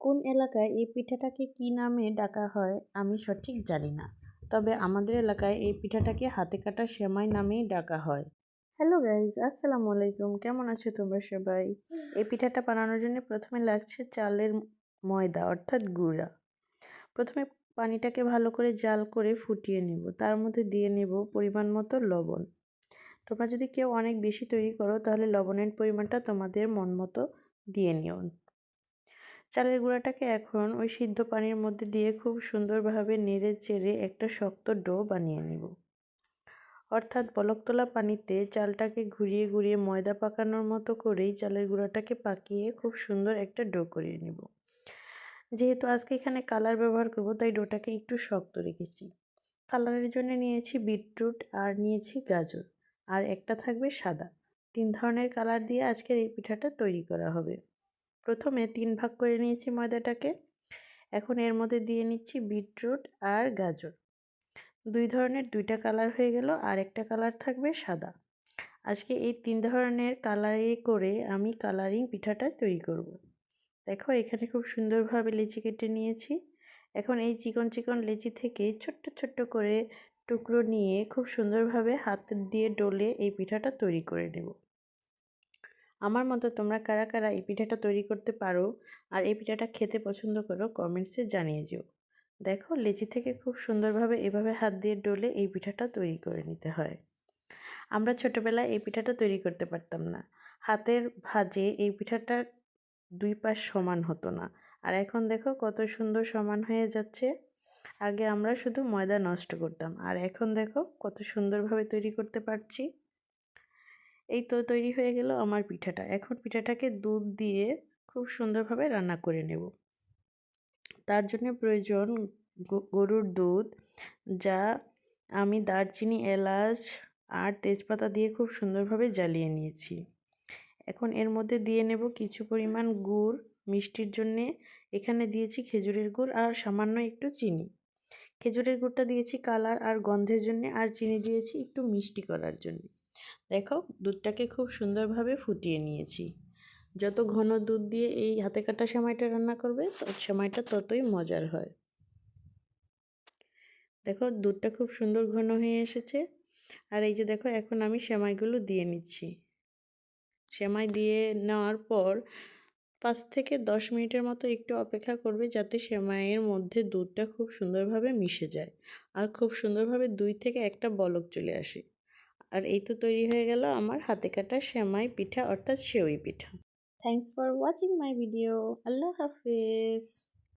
কোন এলাকায় এই পিঠাটাকে কী নামে ডাকা হয় আমি সঠিক জানি না, তবে আমাদের এলাকায় এই পিঠাটাকে হাতে কাটা সেমাই নামেই ডাকা হয়। হ্যালো গাইজ, আসসালামু আলাইকুম। কেমন আছো তোমরা সবাই? এই পিঠাটা বানানোর জন্য প্রথমে লাগছে চালের ময়দা অর্থাৎ গুঁড়া। প্রথমে পানিটাকে ভালো করে জাল করে ফুটিয়ে নেব, তার মধ্যে দিয়ে নেব পরিমাণ মতো লবণ। তোমরা যদি কেউ অনেক বেশি তৈরি করো তাহলে লবণের পরিমাণটা তোমাদের মন মতো দিয়ে নিও। চালের গুঁড়াটাকে এখন ওই সিদ্ধ পানির মধ্যে দিয়ে খুব সুন্দরভাবে নেড়ে চেড়ে একটা শক্ত ডো বানিয়ে নিব। অর্থাৎ বলক তোলা পানিতে চালটাকে ঘুরিয়ে ঘুরিয়ে ময়দা পাকানোর মতো করেই চালের গুঁড়াটাকে পাকিয়ে খুব সুন্দর একটা ডো করিয়ে নিব। যেহেতু আজকে এখানে কালার ব্যবহার করব তাই ডোটাকে একটু শক্ত রেখেছি। কালারের জন্য নিয়েছি বিটরুট আর নিয়েছি গাজর, আর একটা থাকবে সাদা। 3 ধরনের কালার দিয়ে আজকের এই পিঠাটা তৈরি করা হবে। প্রথমে 3 ভাগ করে নিয়েছি ময়দাটাকে। এখন এর মধ্যে দিয়ে নিচ্ছি বিটরুট আর গাজর। 2 ধরনের 2টা কালার হয়ে গেল, আর একটা কালার থাকবে সাদা। আজকে এই 3 ধরনের কালারে করে আমি কালারিং পিঠাটা তৈরি করব। দেখো এখানে খুব সুন্দরভাবে লেচি কেটে নিয়েছি। এখন এই চিকন চিকন লেচি থেকে ছোট্ট ছোট্ট করে টুকরো নিয়ে খুব সুন্দরভাবে হাত দিয়ে ডলে এই পিঠাটা তৈরি করে নেব। আমার মতো তোমরা কারা কারা এই পিঠাটা তৈরি করতে পারো আর এই পিঠাটা খেতে পছন্দ করো কমেন্টসে জানিয়ে যেও। দেখো লেচি থেকে খুব সুন্দরভাবে এভাবে হাত দিয়ে ডলে এই পিঠাটা তৈরি করে নিতে হয়। আমরা ছোটোবেলায় এই পিঠাটা তৈরি করতে পারতাম না। হাতের ভাঁজে এই পিঠাটার 2 পাশ সমান হতো না, আর এখন দেখো কত সুন্দর সমান হয়ে যাচ্ছে। আগে আমরা শুধু ময়দা নষ্ট করতাম, আর এখন দেখো কত সুন্দরভাবে তৈরি করতে পারছি। এই তো তৈরি হয়ে গেল আমার পিঠাটা। এখন পিঠাটাকে দুধ দিয়ে খুব সুন্দরভাবে রান্না করে নেব। তার জন্য প্রয়োজন গরুর দুধ, যা আমি দারচিনি, এলাচ আর তেজপাতা দিয়ে খুব সুন্দরভাবে জ্বালিয়ে নিয়েছি। এখন এর মধ্যে দিয়ে নেব কিছু পরিমাণ গুড় মিষ্টির জন্যে। এখানে দিয়েছি খেজুরের গুড় আর সামান্য একটু চিনি। খেজুরের গুড়টা দিয়েছি কালার আর গন্ধের জন্য, আর চিনি দিয়েছি একটু মিষ্টি করার জন্য। দেখো দুধটাকে খুব সুন্দরভাবে ফুটিয়ে নিয়েছি। যত ঘন দুধ দিয়ে এই হাতে কাটা সেমাইটা রান্না করবে সেমাইটা ততই মজার হয়। দেখো দুধটা খুব সুন্দর ঘন হয়ে এসেছে। আর এই যে দেখো এখন আমি সেমাইগুলো দিয়ে নিচ্ছি। সেমাই দিয়ে নেওয়ার পর 5 থেকে 10 মিনিটের মতো একটু অপেক্ষা করবে, যাতে সেমাইয়ের মধ্যে দুধটা খুব সুন্দরভাবে মিশে যায় আর খুব সুন্দরভাবে 2 থেকে 1টা বলক চলে আসে। আর এই তো তৈরি হয়ে গেল আমার হাতে কাটা সেমাই পিঠা অর্থাৎ সেওই পিঠা। Thanks for watching my video. আল্লাহ হাফেজ।